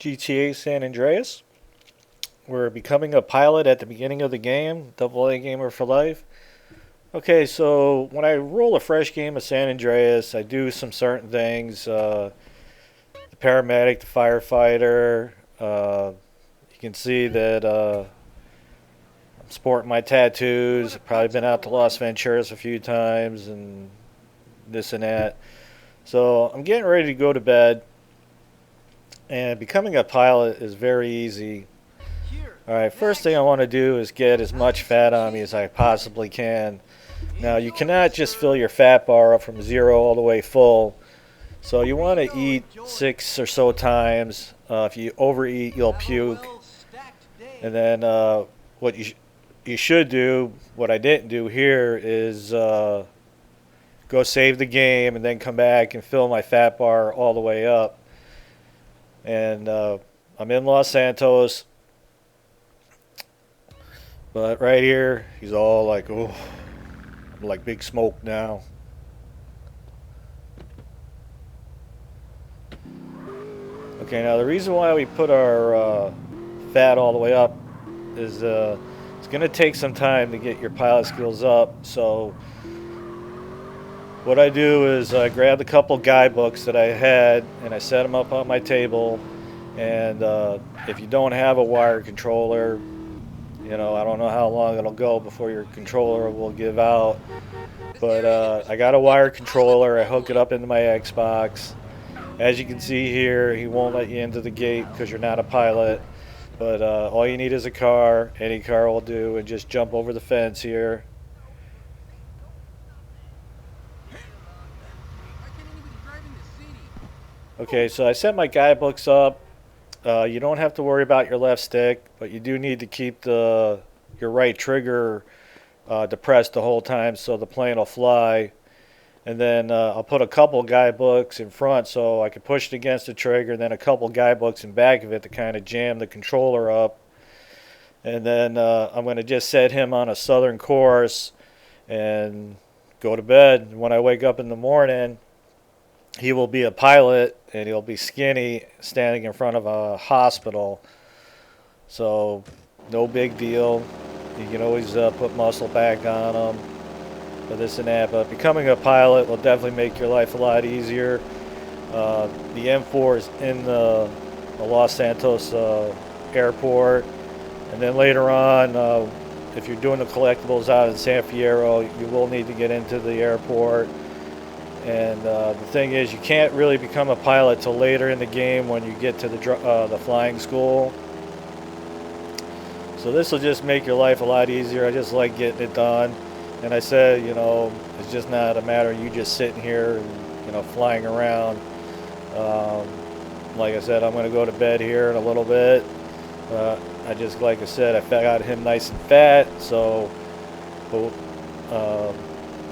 GTA San Andreas. We're becoming a pilot at the beginning of the game, double A gamer for life. Okay, so when I roll a fresh game of San Andreas, I do some certain things. The paramedic, the firefighter. You can see that I'm sporting my tattoos. I've probably been out to Las Venturas a few times and this and that. So I'm getting ready to go to bed. And becoming a pilot is very easy. Alright, first thing I want to do is get as much fat on me as I possibly can. Now, you cannot just fill your fat bar up from zero all the way full. So you want to eat 6 or so times. If you overeat, you'll puke. And then what you should do, what I didn't do here, is go save the game and then come back and fill my fat bar all the way up. And I'm in Los Santos. But right here, he's all like, oh, I'm like Big Smoke now. Okay, now the reason why we put our fat all the way up is it's going to take some time to get your pilot skills up. So what I do is I grab a couple guidebooks that I had and I set them up on my table. And if you don't have a wire controller, I don't know how long it'll go before your controller will give out. But I got a wire controller. I hook it up into my Xbox. As you can see here, he won't let you into the gate because you're not a pilot. But all you need is a car. Any car will do. And just jump over the fence here. Okay, so I set my guidebooks up. You don't have to worry about your left stick, but you do need to keep your right trigger depressed the whole time so the plane will fly. And then I'll put a couple guidebooks in front so I can push it against the trigger, and then a couple guidebooks in back of it to kind of jam the controller up. And then I'm going to just set him on a southern course and go to bed. When I wake up in the morning, he will be a pilot, and he'll be skinny standing in front of a hospital. So no big deal. You can always put muscle back on him for this and that. But becoming a pilot will definitely make your life a lot easier. The M4 is in the Los Santos airport. And then later on, if you're doing the collectibles out in San Fierro, you will need to get into the airport. And the thing is, you can't really become a pilot till later in the game when you get to the flying school. So this will just make your life a lot easier. I just like getting it done. And I said, it's just not a matter of you just sitting here and, flying around. Like I said, I'm going to go to bed here in a little bit. Like I said, I got him nice and fat. So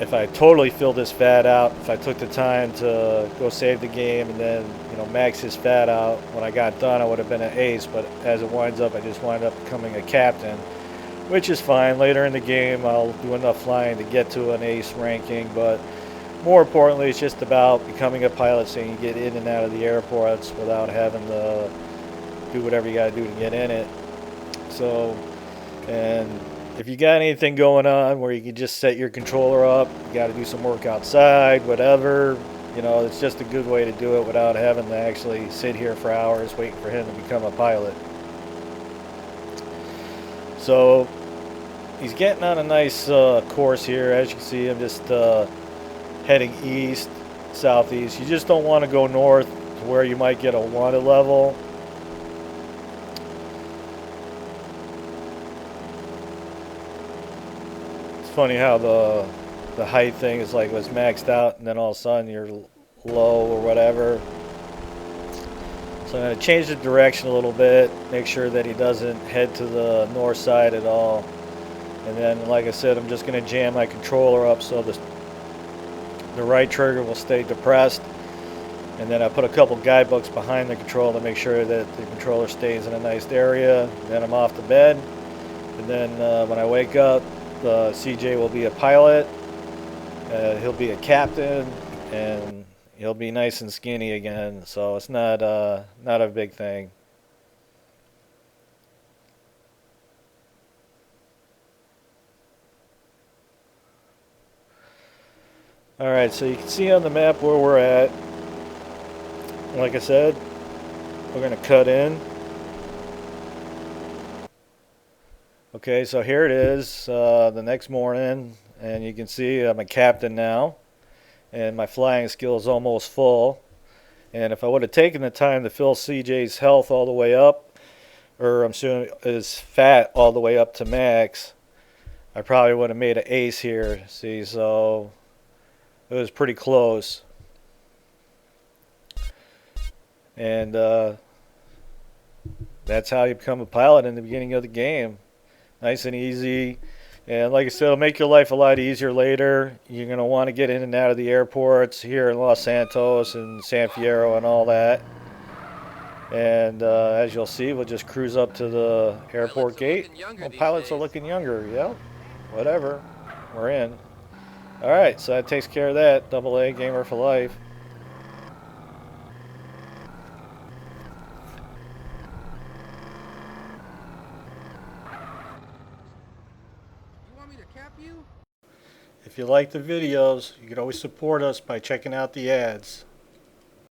if I totally filled this fat out, if I took the time to go save the game and then, max his fat out, when I got done, I would have been an ace. But as it winds up, I just wind up becoming a captain, which is fine. Later in the game, I'll do enough flying to get to an ace ranking. But more importantly, it's just about becoming a pilot so you can get in and out of the airports without having to do whatever you got to do to get in it. So, and if you got anything going on where you can just set your controller up, you got to do some work outside, whatever, it's just a good way to do it without having to actually sit here for hours waiting for him to become a pilot. So he's getting on a nice course here. As you can see, I'm just heading east, southeast. You just don't want to go north to where you might get a wanted level. Funny how the height thing is like was maxed out and then all of a sudden you're low or whatever. So I'm going to change the direction a little bit, make sure that he doesn't head to the north side at all. And then, like I said, I'm just going to jam my controller up so the right trigger will stay depressed. And then I put a couple guidebooks behind the controller to make sure that the controller stays in a nice area. Then I'm off to bed. And then when I wake up, CJ will be a pilot, he'll be a captain, and he'll be nice and skinny again. So it's not a big thing. Alright, so you can see on the map where we're at. Like I said, we're going to cut in. Okay, so here it is the next morning, and you can see I'm a captain now, and my flying skill is almost full. And if I would have taken the time to fill CJ's health all the way up, or I'm assuming his fat all the way up to max, I probably would have made an ace here. See, so it was pretty close. And that's how you become a pilot in the beginning of the game. Nice and easy. And like I said, it'll make your life a lot easier later. You're going to want to get in and out of the airports here in Los Santos and San Fierro and all that. And as you'll see, we'll just cruise up to the airport gate. Well, pilots are looking younger. Yep. Whatever. We're in. All right, so that takes care of that. Double A gamer for life. If you like the videos, you can always support us by checking out the ads.